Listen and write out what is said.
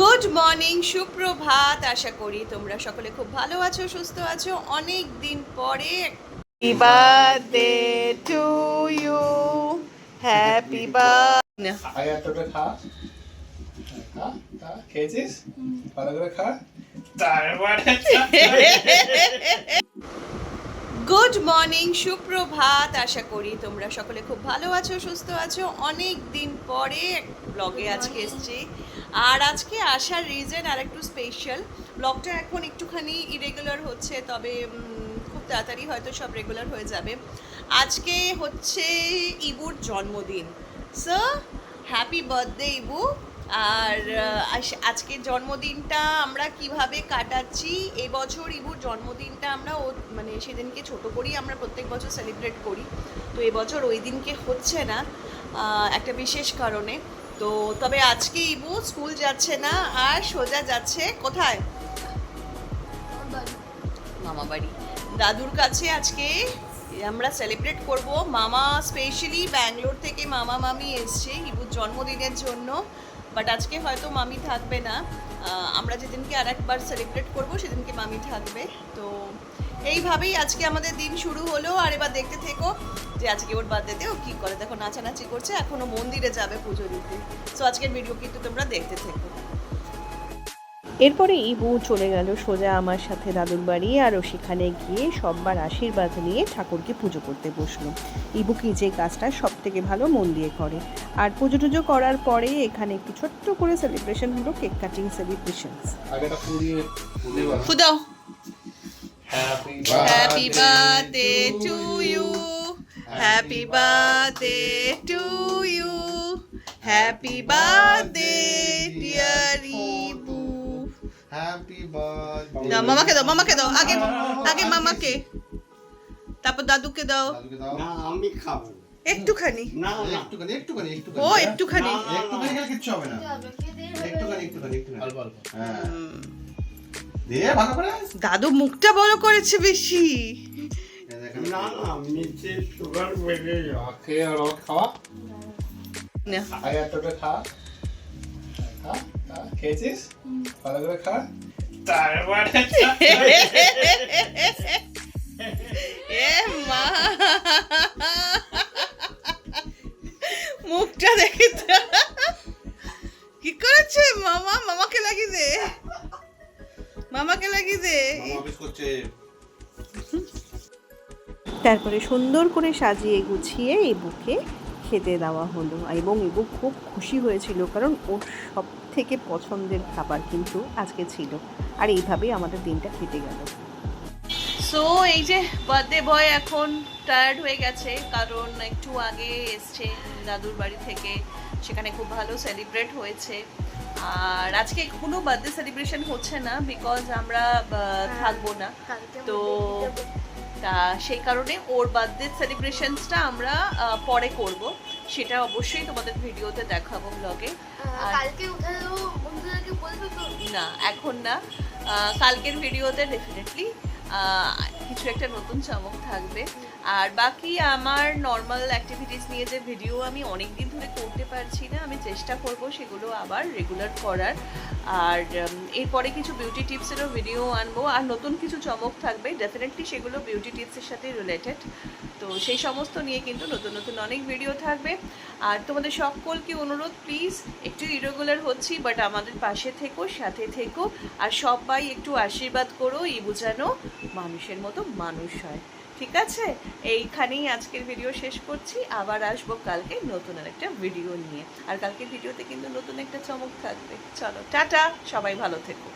Good morning, সুপ্রভাত। আশা করি তোমরা সকলে খুব ভালো আছো, সুস্থ আছো। অনেক দিন পরে happy birthday to you, happy birthday. আগে এতটা খা, খা খা, খেয়েছিস? ভালো করে খা, তারপরে গুড মর্নিং, সুপ্রভাত। আশা করি তোমরা সকলে খুব ভালো আছো, সুস্থ আছো। অনেক দিন পরে ব্লগে আজকে এসেছি। আর আজকে আসার রিজন আর একটু স্পেশাল। ব্লগটা এখন একটুখানি ইরেগুলার হচ্ছে, তবে খুব তাড়াতাড়ি হয়তো সব রেগুলার হয়ে যাবে। আজকে হচ্ছে ইবুর জন্মদিন। So happy birthday Ibu. আর আজকের জন্মদিনটা আমরা কিভাবে কাটাচ্ছি, এবছর ইবুর জন্মদিনটা আমরা মানে সেদিনকে ছোট করেই আমরা প্রত্যেক বছর সেলিব্রেট করি। তো এবছর ওই দিনকে হচ্ছে না একটা বিশেষ কারণে। তো তবে আজকে ইবু স্কুল যাচ্ছে না, আর সোজা যাচ্ছে কোথায়? মামা বাড়ি, দাদুর কাছে। আজকে আমরা সেলিব্রেট করব। মামা স্পেশালি ব্যাঙ্গালোর থেকে মামা মামি এসছে ইবুর জন্মদিনের জন্য। বাট আজকে হয়তো মামি থাকবে না। আমরা যেদিনকে আর একবার সেলিব্রেট করব সেদিনকে মামি থাকবে। তো এইভাবেই আজকে আমাদের দিন শুরু হলো। আর এবার দেখতে থেকো যে আজকে ওর বার্থডেতে ও কী করে। দেখো নাচানাচি করছে, এখনও মন্দিরে যাবে পুজো দিতে। সো আজকের ভিডিও কিন্তু তোমরা দেখতে থেকো। এরপরে ইবু চলে গেল সোজা আমার সাথে দাদুর বাড়ি, আর ও সেখানে গিয়ে সববার আশীর্বাদ নিয়ে ঠাকুরকে পুজো করতে বসলো। ইবু কি যে কাজটা সব থেকে ভালো মন দিয়ে করে। আর পুজো টুজো করার পরে এখানে একটু ছোট্ট করে সেলিব্রেশন হলো, কেক কাটিং সেলিব্রেশন। আগেটা পুড়িয়ে ফুদাও। Happy happy birthday to you, happy birthday to you, happy birthday dear Ibu. Happy birthday. দাও মামাকে, দাও মামাকে, দাও আগে আগে মামাকে, তারপর দাদুকে দাও। দাদুকে দাও। না আমি খাবো একটুখানি, না না একটুখানি একটুখানি একটুখানি। ও একটুখানি। একটুখানি খেলে কিচ্ছু হবে না। একটুখানি একটুখানি একটুখানি। অল্প অল্প। হ্যাঁ। দে ভালো করে। দাদু মুখটা বড় করেছে বেশি। না না নিচে সুগার বেড়ে যাওয়া খেয়ে আর খাওয়া। না। আগে এতটা খা, খা খা, খেয়েছিস? ভালো করে খা, তারপরে এ মা, মুখটা দেখে তো কি করেছে মামা। মামাকে লাগিয়ে দে, মামাকে লাগিয়ে দে। অফিস করছে। তারপরে সুন্দর করে সাজিয়ে গুছিয়ে ইবুকে খেতে দেওয়া হলো, এবং ইবু খুব খুশি হয়েছিল, কারণ ওর সব থেকে পছন্দের খাবার কিন্তু আজকে ছিল। আর এইভাবেই আমাদের দিনটা কেটে গেল। সো এই যে বার্থডে বয় এখন টায়ার্ড হয়ে গেছে, কারণ একটু আগে এসছে দাদুর বাড়ি থেকে, সেখানে খুব ভালো সেলিব্রেট হয়েছে। আর আজকে কোনো বার্থডে সেলিব্রেশন হচ্ছে না, বিকজ আমরা থাকবো না। তো তা সেই কারণে ওর বার্থডে সেলিব্রেশনসটা আমরা পরে করব, সেটা অবশ্যই তোমাদের ভিডিওতে দেখাবো ব্লগে। কালকে উঠে বন্ধুদেরকে বলবে তো? না এখন না, কালকের ভিডিওতে ডেফিনেটলি কিছু একটা নতুন চমক থাকবে। আর বাকি আমার নর্মাল অ্যাক্টিভিটিস নিয়ে যে ভিডিও আমি অনেক দিন ধরে করতে পারছি না, আমি চেষ্টা করব সেগুলো আবার রেগুলার করার। আর এরপরে কিছু বিউটি টিপসেরও ভিডিও আনবো, আর নতুন কিছু চমক থাকবে ডেফিনেটলি, সেগুলো বিউটি টিপসের সাথে রিলেটেড। তো সেই সমস্ত নিয়ে কিন্তু নতুন নতুন অনেক ভিডিও থাকবে। আর তোমাদের সকলকে অনুরোধ, প্লিজ, একটু ইরেগুলার হচ্ছি, বাট আমাদের পাশে থেকো, সাথে থেকো, আর সবাই একটু আশীর্বাদ করো ইবু যেন মানুষের মতো মানুষ হয়। ঠিক আছে, এইখানেই আজকের ভিডিও শেষ করছি। আবার আসবো কালকে নতুন একটা ভিডিও নিয়ে। আর কালকের ভিডিওতে কিন্তু নতুন একটা চমক থাকবে। চলো টাটা, সবাই ভালো থেকো।